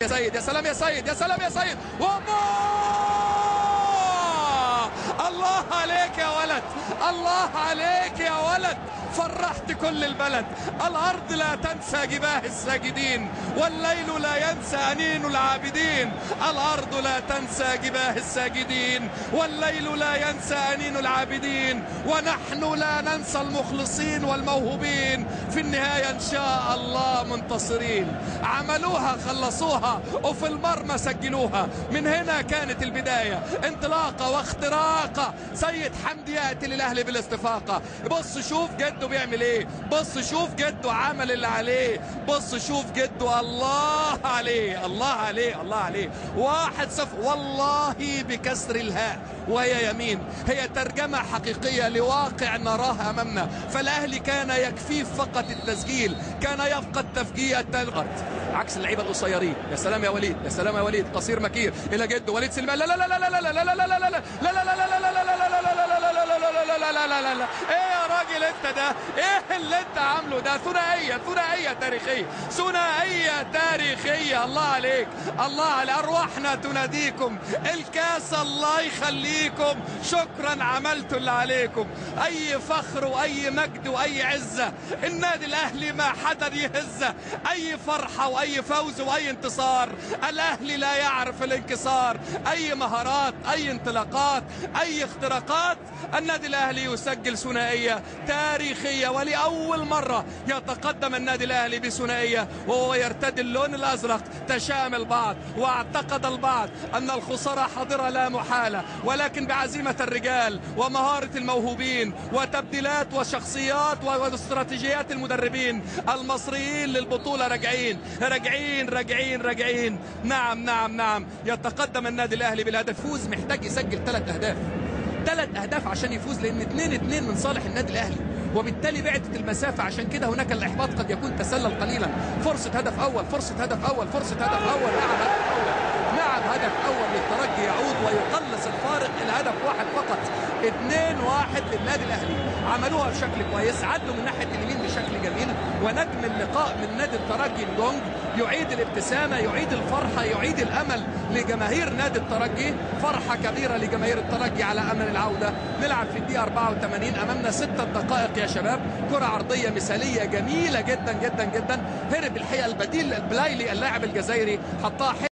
يا سيد، يا سلام يا سيد، يا سلام يا سيد، الله عليك يا ولد، الله عليك يا ولد، فرحت كل البلد. الأرض لا تنسى جباه الساجدين، والليل لا ينسى أنين العابدين. الأرض لا تنسى جباه الساجدين، والليل لا ينسى أنين العابدين، ونحن لا ننسى المخلصين والموهوبين. في النهاية إن شاء الله منتصرين. عملوها، خلصوها، وفي المرمى سجلوها. من هنا كانت البداية، انطلاقة واختراقة. سيد حمدي يأتي للأهلي بالاستفاقة. بص شوف جده بيعمل ايه، بص شوف جده عمل اللي عليه، بص شوف جده. الله عليه، الله عليه، الله عليه. 1-0 والله بكسر الهاء وهي يمين. هي ترجمة حقيقية لواقع نراه أمامنا. فالأهلي كان يكفيه فقط التسجيل، كان يفقد تفجير الغرد عكس اللعيبه القصيرين. يا سلام يا وليد، يا سلام يا وليد، قصير مكير الى جده وليد سليمان. لا لا لا لا لا لا لا لا لا لا لا لا لا. ايه يا راجل انت ده؟ ايه اللي انت عامله ده؟ ثنائيه، ثنائيه تاريخيه، ثنائيه تاريخيه. الله عليك، الله على ارواحنا تناديكم. الكاس الله يخليكم، شكرا عملتوا اللي عليكم. اي فخر واي مجد واي عزه. النادي الاهلي ما حدا يهزه. اي فرحه واي فوز واي انتصار. الاهلي لا يعرف الانكسار. اي مهارات، اي انطلاقات، اي اختراقات. النادي الاهلي يسجل ثنائيه تاريخيه، ولاول مره يتقدم النادي الاهلي بثنائيه وهو يرتدي اللون الازرق. تشاءم البعض واعتقد البعض ان الخساره حاضره لا محاله، ولكن بعزيمه الرجال ومهاره الموهوبين وتبديلات وشخصيات واستراتيجيات المدربين المصريين للبطوله راجعين راجعين راجعين راجعين. نعم نعم نعم، يتقدم النادي الاهلي بالهدف. فوز محتاج يسجل 3 أهداف، 3 أهداف عشان يفوز، لأن 2-2 من صالح النادي الأهلي، وبالتالي بعدت المسافة. عشان كده هناك الإحباط قد يكون تسلل قليلا. فرصة هدف أول، فرصة هدف أول، فرصة هدف أول. نعم هدف أول، نعم هدف أول للترجي يعود ويقلص الفارق إلى هدف واحد فقط. 2-1 للنادي الأهلي. عملوها بشكل كويس، عدوا من ناحية اليمين بشكل جميل، ونجم اللقاء من نادي الترجي نجونج يعيد الابتسامة، يعيد الفرحة، يعيد الأمل لجماهير نادي الترجي. فرحة كبيرة لجماهير الترجي على أمل العودة. نلعب في الدقيقة 84، أمامنا 6 دقائق يا شباب. كرة عرضية مثالية جميلة جدا جدا جدا. هرب الحقيقة البديل البلايلي اللاعب الجزائري، حطها